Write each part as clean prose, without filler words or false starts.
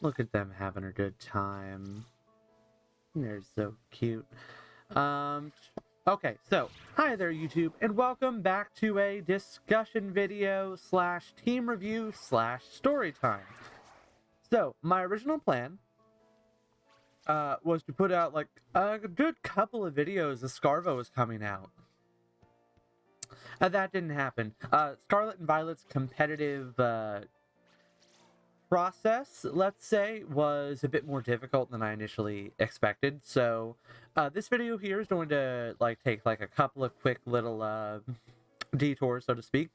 Look at them having a good time. They're so cute. Okay, so hi there, YouTube, and welcome back to a discussion video slash team review slash story time. So my original plan was to put out like a good couple of videos as Scarvo was coming out. That didn't happen. Scarlet and Violet's competitive process, let's say, was a bit more difficult than I initially expected. So this video here is going to take a couple of quick little detours, so to speak.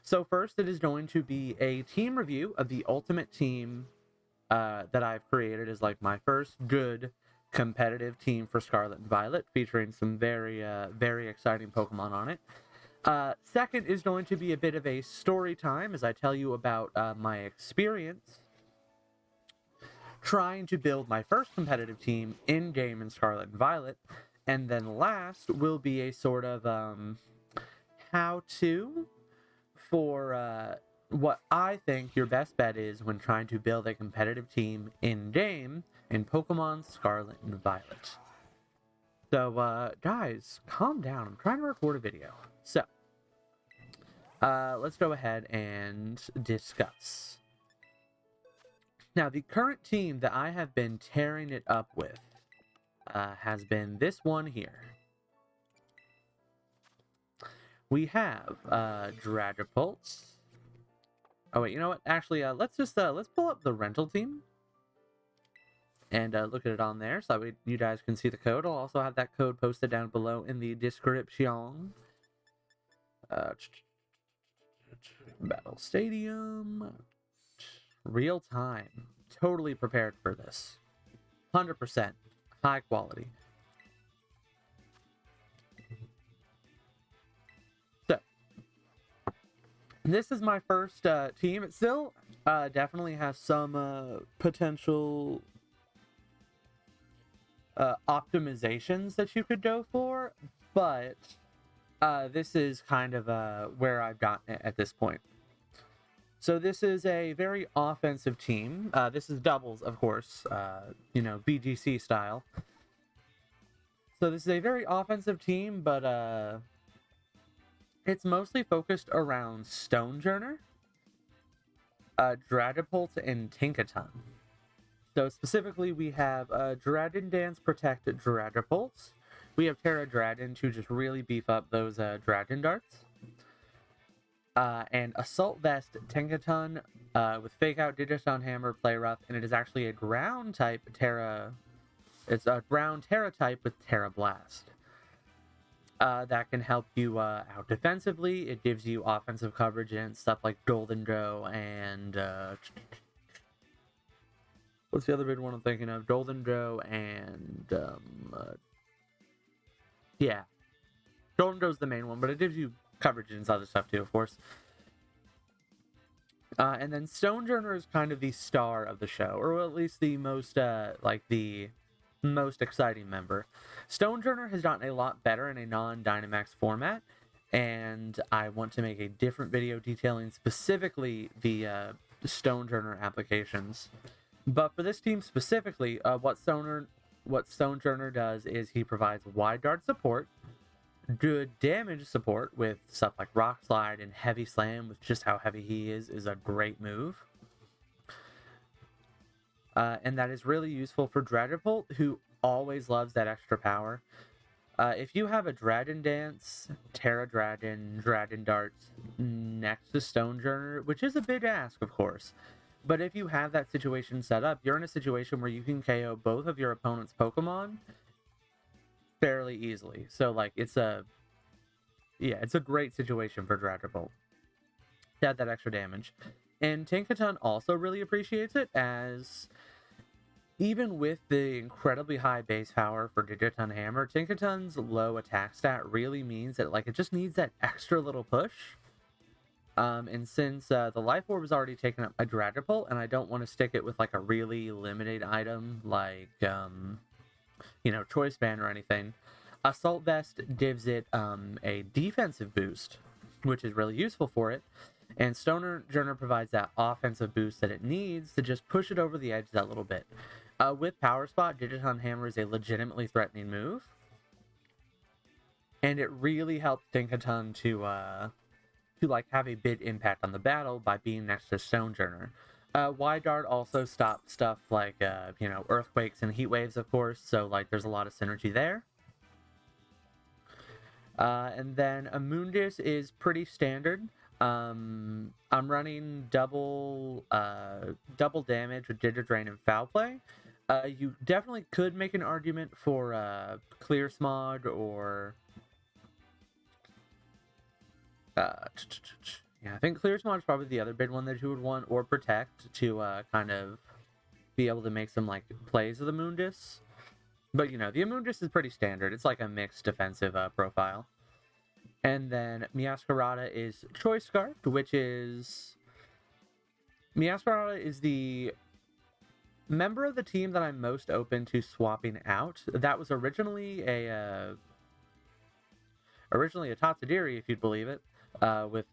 So first, it is going to be a team review of the ultimate team that I've created as like my first good competitive team for Scarlet and Violet, featuring some very exciting Pokemon on it. Second is going to be a bit of a story time as I tell you about my experience trying to build my first competitive team in-game in Scarlet and Violet. And then last will be a sort of how-to for what I think your best bet is when trying to build a competitive team in-game in Pokemon Scarlet and Violet. So, guys, calm down. I'm trying to record a video. So, let's go ahead and discuss. Now, the current team that I have been tearing it up with has been this one here. We have Dragapult. Oh wait, you know what? Actually, let's pull up the rental team and look at it on there so that you guys can see the code. I'll also have that code posted down below in the description. Battle Stadium. Real time. Totally prepared for this. 100%. High quality. So, this is my first team. It still definitely has some potential optimizations that you could go for, but this is kind of where I've gotten it at this point. So this is a very offensive team. This is doubles, of course, BGC style. So this is a very offensive team, but it's mostly focused around Stonejourner, Dragapult, and Tinkaton. So specifically, we have Dragon Dance Protect Dragapult. We have Terra Dragon to just really beef up those Dragon Darts. And Assault Vest Tinkaton with Fake Out, Digiton Hammer, Play Rough, and it is actually a ground type Terra. It's a ground Terra type with Terra Blast. That can help you out defensively. It gives you offensive coverage and stuff like Golden Go and what's the other big one I'm thinking of? Golden Go and yeah, Golden Go's the main one, but it gives you coverage and other stuff too, of course. And then Stonejourner is kind of the star of the show, or at least the most the most exciting member. Stonejourner has gotten a lot better in a non-Dynamax format, and I want to make a different video detailing specifically the Stonejourner applications. But for this team specifically, what Stonejourner does is he provides wide guard support, good damage support with stuff like Rock Slide and Heavy Slam, with just how heavy he is a great move. And that is really useful for Dragapult, who always loves that extra power. If you have a Dragon Dance, Terra Dragon, Dragon Darts next to Stonejourner, which is a big ask, of course, but if you have that situation set up, you're in a situation where you can KO both of your opponent's Pokemon fairly easily. So it's a great situation for Dragapult to add that extra damage. And Tinkaton also really appreciates it, as even with the incredibly high base power for Digiton Hammer, Tinkaton's low attack stat really means that it just needs that extra little push. And since the Life Orb has already taken up my Dragapult, and I don't want to stick it with a really limited item like Choice Band or anything, Assault Vest gives it a defensive boost, which is really useful for it. And Stonejourner provides that offensive boost that it needs to just push it over the edge that little bit. With Power Spot, Digiton Hammer is a legitimately threatening move. And it really helps Dinkaton to like have a big impact on the battle by being next to Stonejourner. Wide Dart also stops stuff like earthquakes and heat waves, of course. So like there's a lot of synergy there. And then Amundus is pretty standard. I'm running double damage with Digidrain and Foul Play. You definitely could make an argument for Clear Smog or yeah, I think Clear Smog is probably the other big one that you would want, or Protect to kind of be able to make some like plays of the Mundus. But the Amundus is pretty standard. It's like a mixed defensive profile. And then Miascarada is Choice Scarf, which is Miascarada is the member of the team that I'm most open to swapping out. That was originally a Tatsudiri, if you'd believe it, with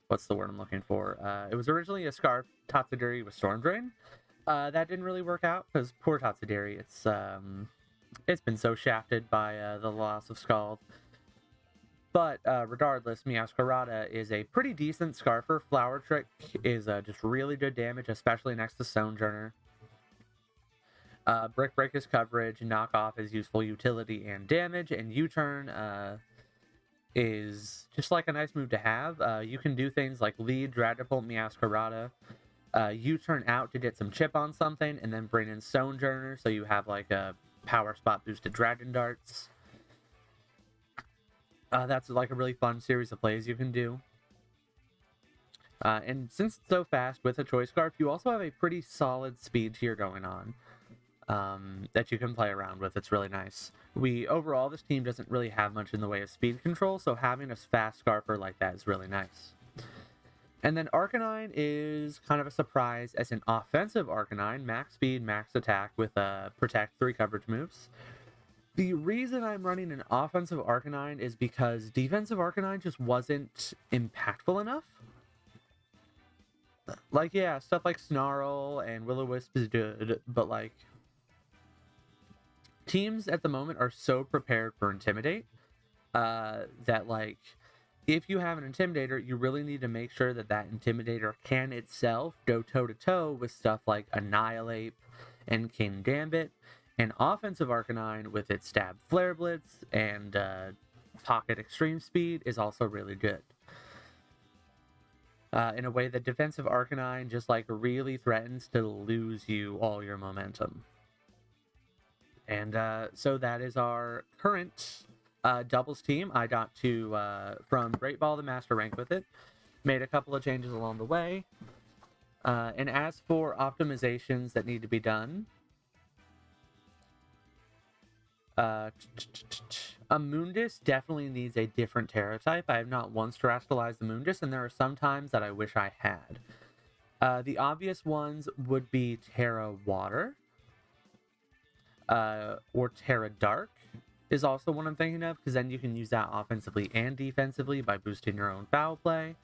what's the word I'm looking for? It was originally a Scarf Tatsudiri with Storm Drain. That didn't really work out because poor Tatsudiri. It's been so shafted by the loss of Scald. But regardless, Miascarada is a pretty decent Scarfer. Flower Trick is just really good damage, especially next to Stonejourner. Brick Break is coverage, Knockoff is useful utility and damage, and U-Turn is just like a nice move to have. You can do things like lead Dragapult Miascarada, U-Turn out to get some chip on something, and then bring in Stonejourner, so you have like a Power Spot boosted Dragon Darts. That's like a really fun series of plays you can do. And since it's so fast with a Choice Scarf, you also have a pretty solid speed tier going on that you can play around with. It's really nice. Overall, this team doesn't really have much in the way of speed control, so having a fast Scarfer like that is really nice. And then Arcanine is kind of a surprise as an offensive Arcanine, max speed, max attack with Protect, 3 coverage moves. The reason I'm running an offensive Arcanine is because defensive Arcanine just wasn't impactful enough. Like, yeah, stuff like Snarl and Will-O-Wisp is good, but like, teams at the moment are so prepared for Intimidate that like, if you have an Intimidator, you really need to make sure that that Intimidator can itself go toe-to-toe with stuff like Annihilate and King Gambit. An offensive Arcanine with its Stab Flare Blitz and Pocket Extreme Speed is also really good. In a way that defensive Arcanine just like really threatens to lose you all your momentum. And so that is our current doubles team. I got to, from Great Ball to Master Rank with it. Made a couple of changes along the way. And as for optimizations that need to be done, Amundus definitely needs a different Terra type. I have not once terrestrialized the Amundus, and there are some times that I wish I had. The obvious ones would be Terra Water, or Terra Dark is also one I'm thinking of, because then you can use that offensively and defensively by boosting your own foul play.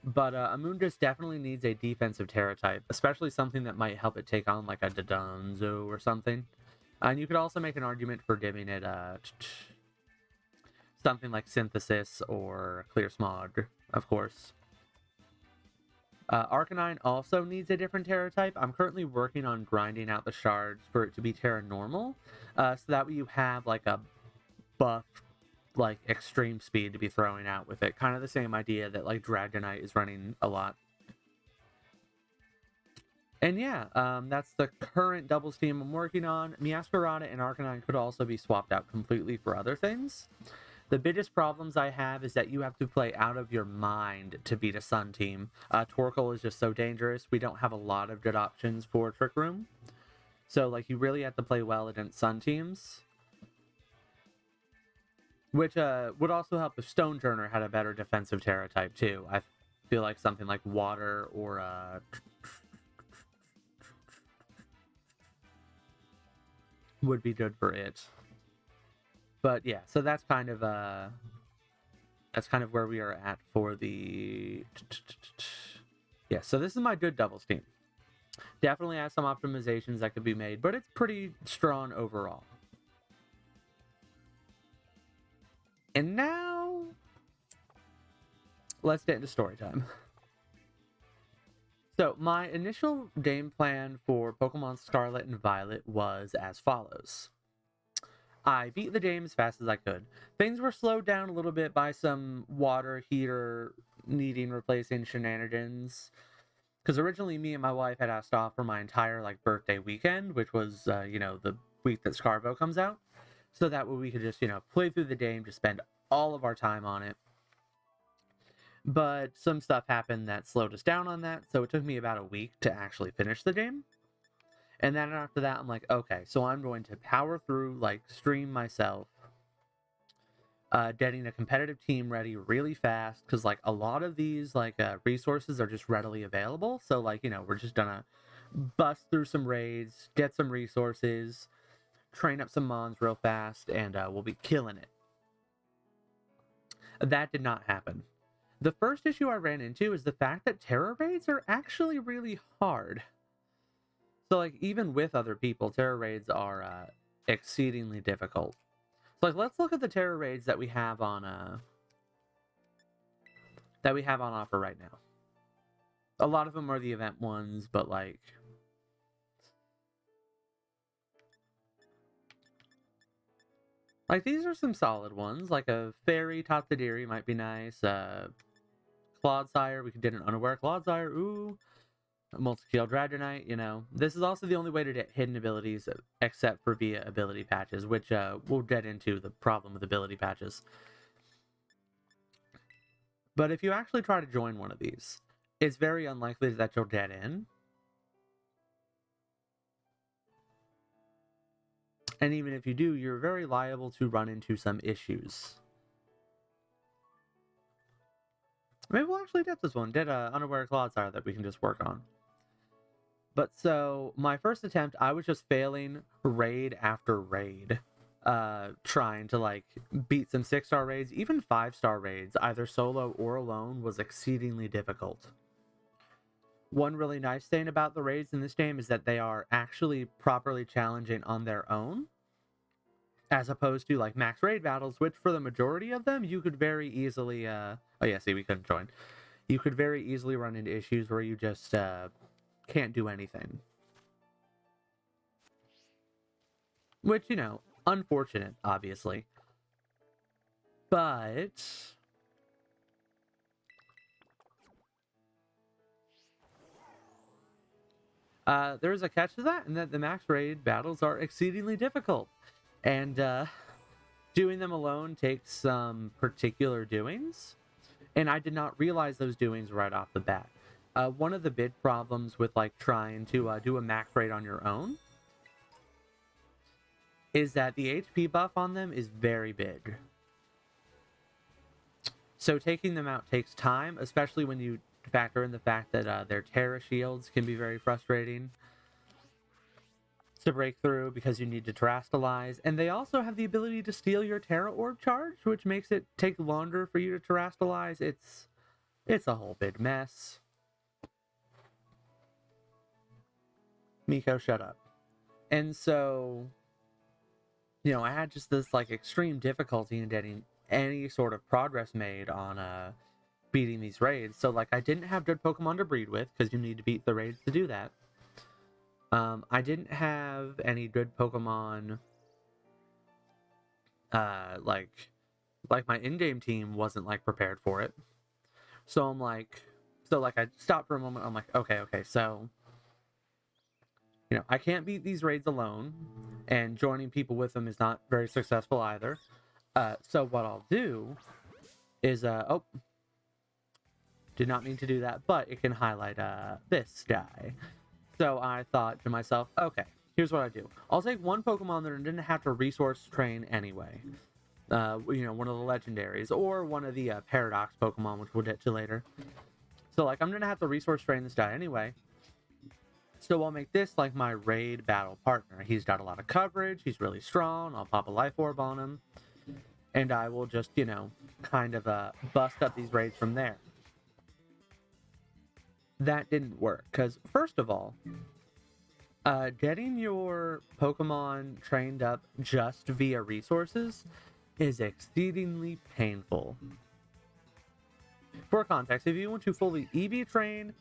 But Amundus definitely needs a defensive Terra type, especially something that might help it take on like a Dodonzo or something. And you could also make an argument for giving it something like Synthesis or Clear Smog, of course. Arcanine also needs a different Terra type. I'm currently working on grinding out the shards for it to be Terra Normal, so that way you have like a buff, like extreme speed to be throwing out with it. Kind of the same idea that like Dragonite is running a lot. And yeah, that's the current doubles team I'm working on. Miascarada and Arcanine could also be swapped out completely for other things. The biggest problems I have is that you have to play out of your mind to beat a Sun team. Torkoal is just so dangerous. We don't have a lot of good options for Trick Room. So like you really have to play well against Sun teams. Which would also help if Stonejourner had a better defensive Terra type too. I feel like something like Water or would be good for it. But yeah, so that's kind of That's kind of where we are at for the... Yeah, so this is my good doubles team. Definitely has some optimizations that could be made, but it's pretty strong overall. And now, let's get into story time. So, my initial game plan for Pokemon Scarlet and Violet was as follows. I beat the game as fast as I could. Things were slowed down a little bit by some water heater needing replacing shenanigans. Because originally me and my wife had asked off for my entire birthday weekend, which was, the week that Scarvo comes out. So that way we could just, play through the game, just spend all of our time on it. But some stuff happened that slowed us down on that, so it took me about a week to actually finish the game. And then after that, I'm like, okay, so I'm going to power through, stream myself, getting a competitive team ready really fast, because, a lot of these, resources are just readily available. So, we're just gonna bust through some raids, get some resources, train up some mons real fast, and we'll be killing it. That did not happen. The first issue I ran into is the fact that Terra raids are actually really hard. So, even with other people, Terra raids are exceedingly difficult. So, let's look at the Terra raids that we have on offer right now. A lot of them are the event ones, but these are some solid ones. Like a Fairy Tatsudiri might be nice. Clodsire, we could get an Unaware Clodsire. Ooh. Multi-Scale Dragonite, This is also the only way to get hidden abilities except for via ability patches, which we'll get into the problem with ability patches. But if you actually try to join one of these, it's very unlikely that you'll get in. And even if you do, you're very liable to run into some issues. Maybe we'll actually get this one. Get an Unaware Clodsire that we can just work on. But so, my first attempt, I was just failing raid after raid. Trying to, beat some 6-star raids. Even 5-star raids, either solo or alone, was exceedingly difficult. One really nice thing about the raids in this game is that they are actually properly challenging on their own. As opposed to, max raid battles, which for the majority of them, you could very easily... Oh yeah, see, we couldn't join. You could very easily run into issues where you just... can't do anything. Which, unfortunate, obviously. But... there's a catch to that, and that the max raid battles are exceedingly difficult. And, doing them alone takes some particular doings. And I did not realize those doings right off the bat. One of the big problems with trying to do a max raid on your own is that the HP buff on them is very big. So taking them out takes time, especially when you factor in the fact that their Terra shields can be very frustrating to break through because you need to terastalize. And they also have the ability to steal your Terra Orb charge, which makes it take longer for you to terastalize. It's a whole big mess. Miko, shut up. And so, I had just this extreme difficulty in getting any sort of progress made on beating these raids. So I didn't have good Pokemon to breed with, because you need to beat the raids to do that. I didn't have any good Pokemon. My in-game team wasn't prepared for it. So I'm I stopped for a moment. I'm okay, so I can't beat these raids alone, and joining people with them is not very successful either. So what I'll do is, did not mean to do that, but it can highlight this guy. So I thought to myself, okay, here's what I do. I'll take one Pokemon that I didn't have to resource train anyway. One of the legendaries, or one of the Paradox Pokemon, which we'll get to later. So I'm gonna have to resource train this guy anyway. So I'll make this my raid battle partner. He's got a lot of coverage, he's really strong, I'll pop a Life Orb on him. and I will just, kind of bust up these raids from there. That didn't work, because first of all, getting your Pokemon trained up just via resources is exceedingly painful. For context, if you want to fully EV train,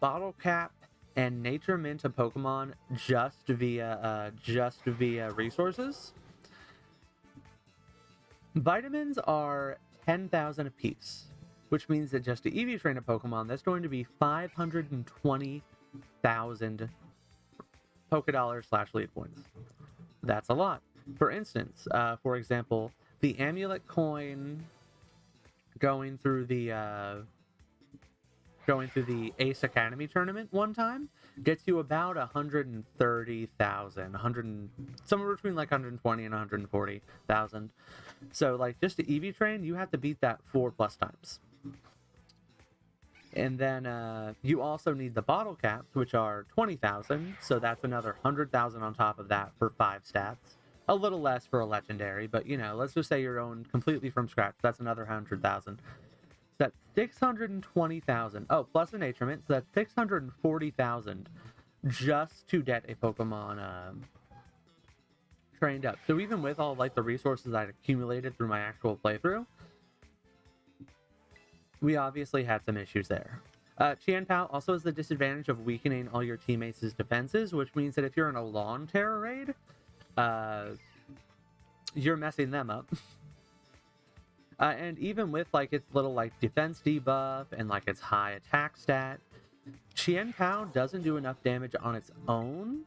bottle cap, and nature mint a Pokemon just via resources, vitamins are 10,000 apiece, which means that just to EV train a Pokemon, that's going to be 520,000 Pokédollars/lead points. That's a lot. For instance, for example, the amulet coin going through the Ace Academy tournament one time gets you about 130,000, somewhere between like 120 and 140,000. So like just to EV train, you have to beat that 4+ times. And then you also need the bottle caps, which are 20,000. So that's another 100,000 on top of that for 5 stats. A little less for a legendary, but let's just say you're going completely from scratch. That's another 100,000. So that's 620,000. Oh, plus a nature mint, so that's 640,000 just to get a Pokemon trained up. So even with all like the resources I'd accumulated through my actual playthrough, we obviously had some issues there. Qianpao also has the disadvantage of weakening all your teammates' defenses, which means that if you're in a long Terra raid, you're messing them up. And even with like its little like defense debuff and like its high attack stat, Qianpao doesn't do enough damage on its own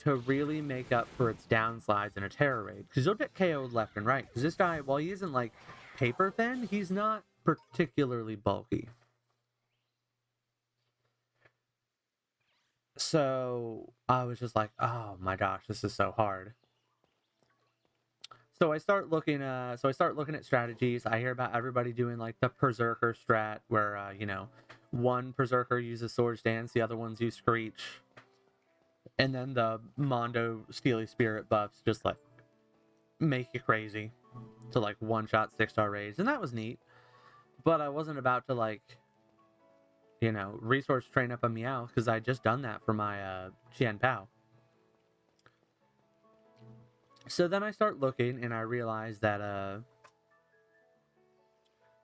to really make up for its downsides in a Terra raid. Because you'll get KO'd left and right. Because this guy, while he isn't like paper thin, he's not particularly bulky. So I was just like, oh my gosh, this is so hard. So I start looking at strategies. I hear about everybody doing like the Berserker strat, where one Berserker uses Swords Dance, the other ones use Screech, and then the Mondo Steely Spirit buffs just like make you crazy to like one-shot 6-star raids, and that was neat. But I wasn't about to like resource train up a Meow, because I just done that for my Qianpao. So then I start looking, and I realize that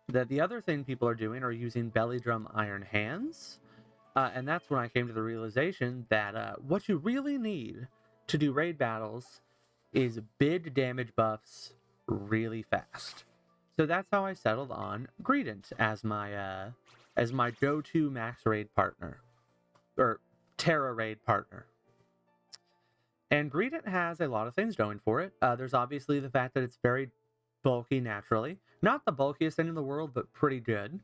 that the other thing people are doing are using Belly Drum Iron Hands, and that's when I came to the realization that what you really need to do raid battles is bid damage buffs really fast. So that's how I settled on Greedent as my go-to max raid partner, or Terra raid partner. And Greedent has a lot of things going for it. There's obviously the fact that it's very bulky naturally. Not the bulkiest thing in the world, but pretty good.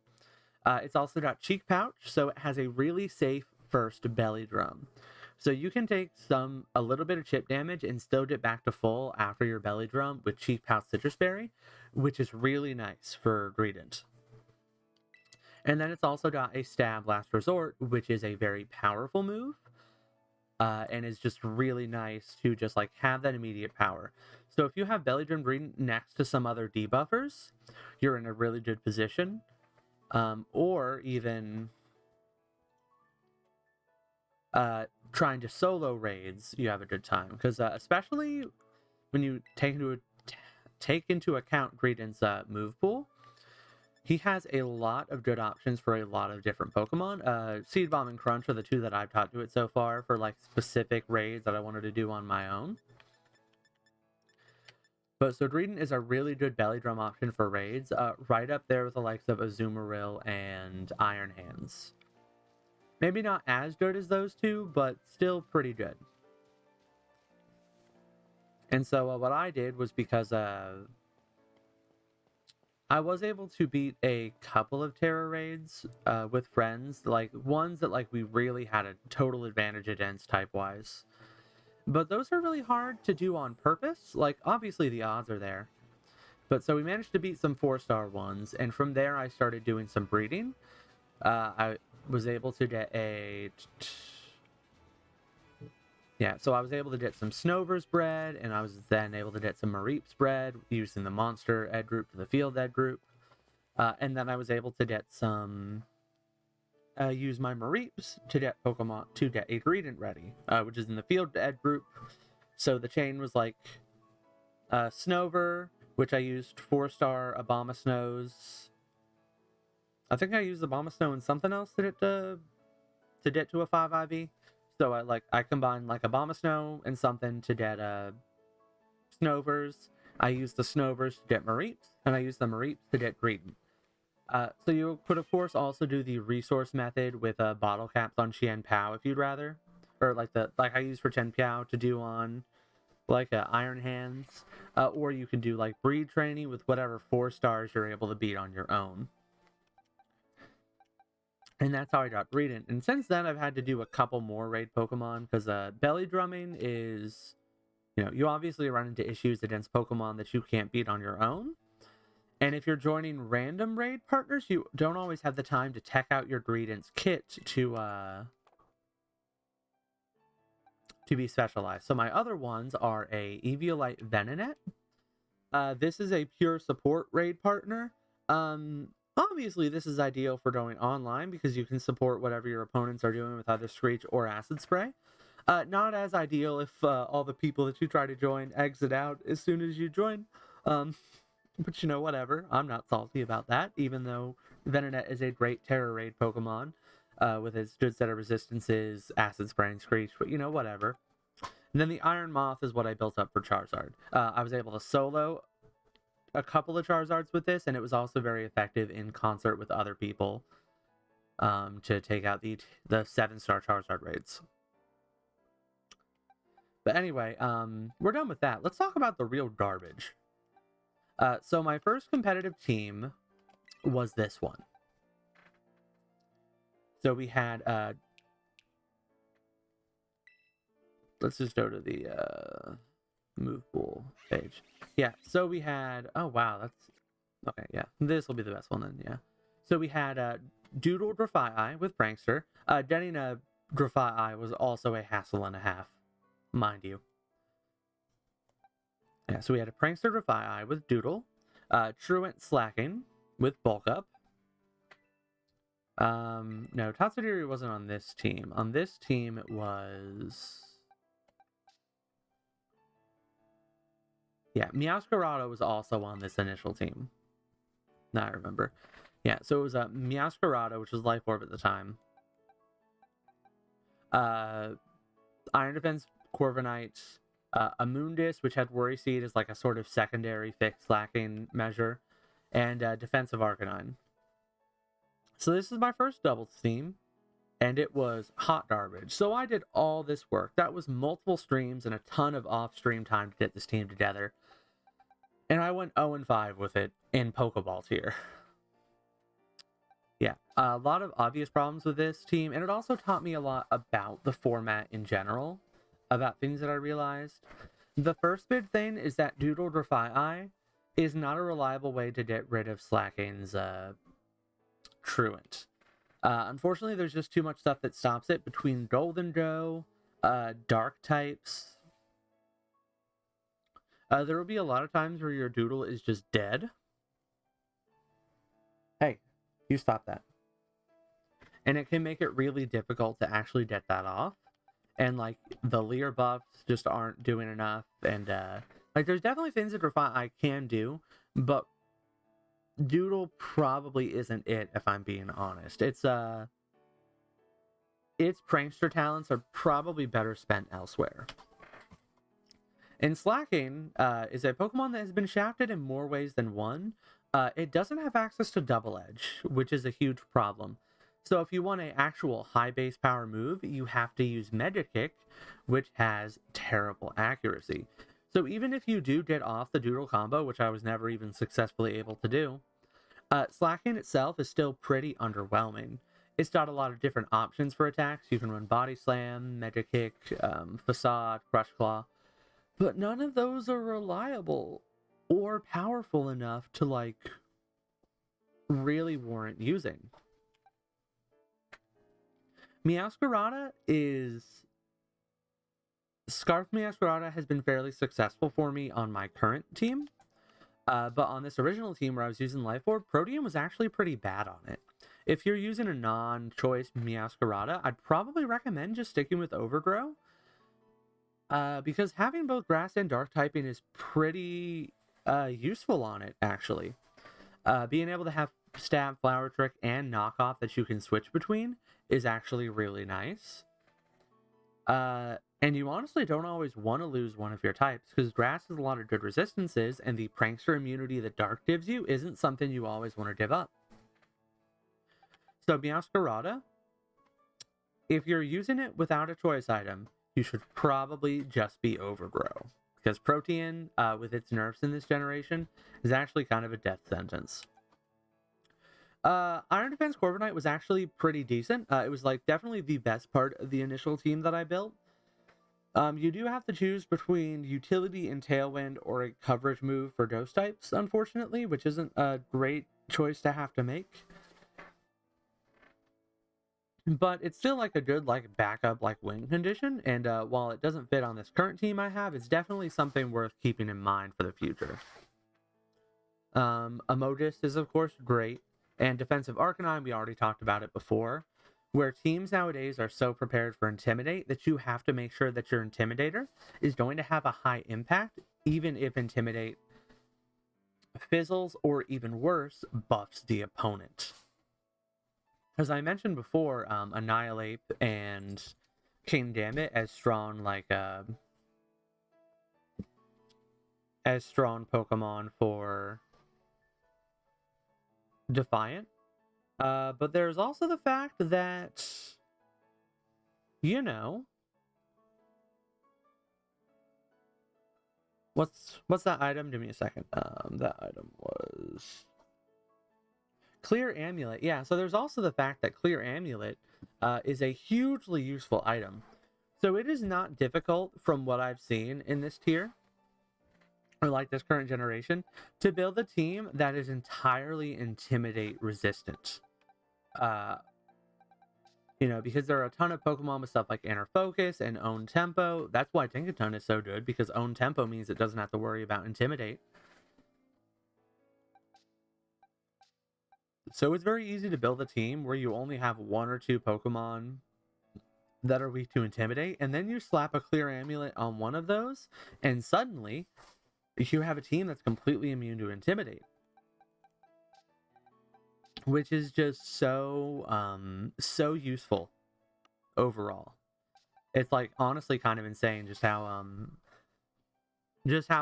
It's also got Cheek Pouch, so it has a really safe first belly drum. So you can take a little bit of chip damage and still get back to full after your belly drum with Cheek Pouch Citrus Berry, which is really nice for Greedent. And then it's also got a Stab Last Resort, which is a very powerful move. And is just really nice to just like have that immediate power. So if you have Belly Drum Greedent next to some other debuffers, you're in a really good position. Or even trying to solo raids, you have a good time. Because especially when you take into account Greedent's move pool, he has a lot of good options for a lot of different Pokemon. Seed Bomb and Crunch are the two that I've taught to it so far for like specific raids that I wanted to do on my own. But so Greedent is a really good belly drum option for raids, right up there with the likes of Azumarill and Iron Hands. Maybe not as good as those two, but still pretty good. And so what I did was, because I was able to beat a couple of Terra raids with friends, like ones that like we really had a total advantage against type-wise. But those are really hard to do on purpose. Like, obviously the odds are there. But so we managed to beat some 4-star ones, and from there I started doing some breeding. I was able to get Yeah, so I was able to get some Snover's bred, and I was then able to get some Mareep's bred using the monster ed group to the field ed group. And then I was able to get some use my Mareeps to get Pokemon to get a Greedent ready, which is in the field ed group. So the chain was like Snover, which I used 4-star Abomasnows. I think I used Abomasnow and something else to get to a 5 IV. So I combined like Abomasnow and something to get Snovers. I used the Snovers to get Mareeps, and I used the Mareeps to get Greedent. So you could, of course, also do the resource method with bottle caps on Qian Pao if you'd rather, or like I use for Chen Piao to do on Iron Hands, or you can do like breed training with whatever 4 stars you're able to beat on your own. And that's how I got Greedent. And since then, I've had to do a couple more raid Pokemon because belly drumming is, you obviously run into issues against Pokemon that you can't beat on your own. And if you're joining random raid partners, you don't always have the time to tech out your Greedent's kit to be specialized. So my other ones are a Eviolite Venonat. This is a pure support raid partner. Obviously, this is ideal for going online because you can support whatever your opponents are doing with either Screech or Acid Spray. Not as ideal if all the people that you try to join exit out as soon as you join. But whatever. I'm not salty about that, even though Venonat is a great Terror Raid Pokemon with its good set of resistances, Acid Spray, and Screech, but whatever. And then the Iron Moth is what I built up for Charizard. I was able to solo a couple of Charizards with this, and it was also very effective in concert with other people to take out the 7-star Charizard raids. But anyway, we're done with that. Let's talk about the real garbage. So my first competitive team was this one. So we had let's just go to the move pool page. Yeah, so we had, oh wow, that's okay. Yeah, this will be the best one then. Yeah, so we had Doodle Grafai with Prankster. Getting a Grafai was also a hassle and a half, mind you. Yeah, so we had a Prankster Grafai with Doodle, Truant Slacking with Bulk Up. No, Tatsudiri wasn't on this team. On this team it was, yeah, Meowscarada was also on this initial team. Now I remember. Yeah, so it was Meowscarada, which was Life Orb at the time. Iron Defense Corviknight, Amundus, which had Worry Seed as like a sort of secondary fixed slacking measure, and Defensive Arcanine. So this is my first doubles team, and it was hot garbage. So I did all this work. That was multiple streams and a ton of off-stream time to get this team together. And I went 0-5 with it in Pokeball tier. Yeah, a lot of obvious problems with this team, and it also taught me a lot about the format in general, about things that I realized. The first big thing is that Doodle Grafai is not a reliable way to get rid of Slacking's Truant. Unfortunately, there's just too much stuff that stops it between Golden Go, Dark types. There will be a lot of times where your Doodle is just dead. Hey, you stop that. And it can make it really difficult to actually get that off. And like the Leer buffs just aren't doing enough. And there's definitely things that Grafai can do, but Doodle probably isn't it, if I'm being honest. Its prankster talents are probably better spent elsewhere. And Slacking is a Pokemon that has been shafted in more ways than one. It doesn't have access to Double Edge, which is a huge problem. So if you want an actual high base power move, you have to use Mega Kick, which has terrible accuracy. So even if you do get off the Doodle combo, which I was never even successfully able to do, Slacking itself is still pretty underwhelming. It's got a lot of different options for attacks. You can run Body Slam, Mega Kick, Facade, Crush Claw, but none of those are reliable or powerful enough to, like, really warrant using. Meowscarada is Scarf Masquerada has been fairly successful for me on my current team. But on this original team where I was using Life Orb, Protean was actually pretty bad on it. If you're using a non-choice Meowscarada, I'd probably recommend just sticking with Overgrow. Because having both grass and dark typing is pretty useful on it, actually. Being able to have stab, flower trick, and knockoff that you can switch between is actually really nice. And you honestly don't always want to lose one of your types, because grass has a lot of good resistances, and the prankster immunity that dark gives you isn't something you always want to give up. So Meowscarada, if you're using it without a choice item, you should probably just be Overgrow, because Protean, with its nerfs in this generation, is actually kind of a death sentence. Iron Defense Corviknight was actually pretty decent. It was like definitely the best part of the initial team that I built. You do have to choose between utility and Tailwind or a coverage move for ghost types, unfortunately, which isn't a great choice to have to make. But it's still like a good like backup like win condition, and while it doesn't fit on this current team I have, it's definitely something worth keeping in mind for the future. Emojis is of course great, and Defensive Arcanine, we already talked about it before, where teams nowadays are so prepared for Intimidate that you have to make sure that your Intimidator is going to have a high impact, even if Intimidate fizzles or even worse, buffs the opponent. As I mentioned before, Annihilate and Kingambit as strong as strong Pokemon for Defiant. But there's also the fact that, you know, what's that item? Give me a second. That item was Clear Amulet. Yeah, so there's also the fact that Clear Amulet is a hugely useful item. So it is not difficult, from what I've seen in this tier, or like this current generation, to build a team that is entirely Intimidate resistant. Because there are a ton of Pokemon with stuff like Inner Focus and Own Tempo. That's why Tinkaton is so good, because Own Tempo means it doesn't have to worry about Intimidate. So it's very easy to build a team where you only have one or two Pokemon that are weak to Intimidate, and then you slap a Clear Amulet on one of those, and suddenly you have a team that's completely immune to Intimidate. Which is just so useful overall. It's like honestly kind of insane just how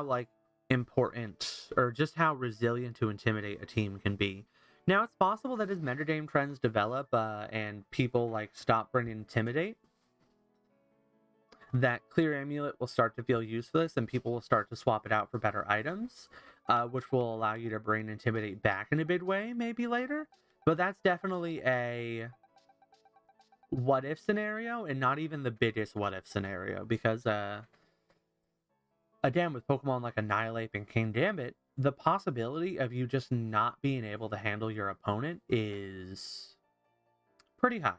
like important, or just how resilient to Intimidate a team can be. Now, it's possible that as metagame trends develop and people like stop bringing Intimidate, that Clear Amulet will start to feel useless and people will start to swap it out for better items, which will allow you to bring Intimidate back in a big way maybe later. But that's definitely a what if scenario, and not even the biggest what if scenario, because again, with Pokemon like Annihilate and Kingambit, the possibility of you just not being able to handle your opponent is pretty high.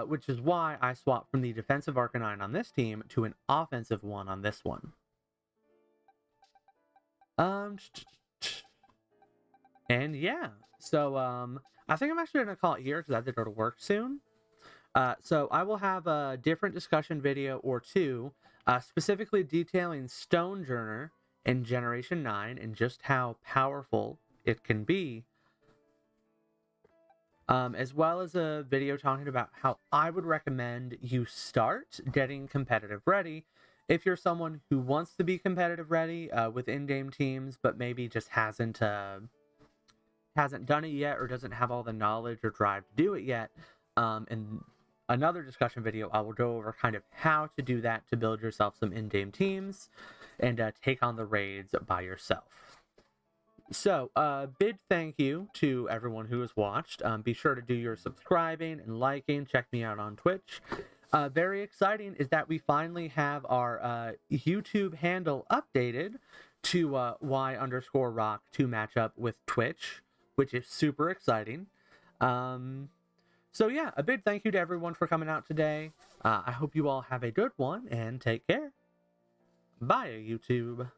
Which is why I swapped from the defensive Arcanine on this team to an offensive one on this one. And yeah, so I think I'm actually going to call it here because I have to go to work soon. So I will have a different discussion video or two, specifically detailing Stonejourner in Generation 9 and just how powerful it can be, as well as a video talking about how I would recommend you start getting competitive ready if you're someone who wants to be competitive ready with in-game teams, but maybe just hasn't done it yet or doesn't have all the knowledge or drive to do it yet. And another discussion video, I will go over kind of how to do that to build yourself some in-game teams and take on the raids by yourself. So, big thank you to everyone who has watched. Be sure to do your subscribing and liking. Check me out on Twitch. Very exciting is that we finally have our YouTube handle updated to Y_rock to match up with Twitch, which is super exciting. So yeah, a big thank you to everyone for coming out today. I hope you all have a good one and take care. Bye, YouTube.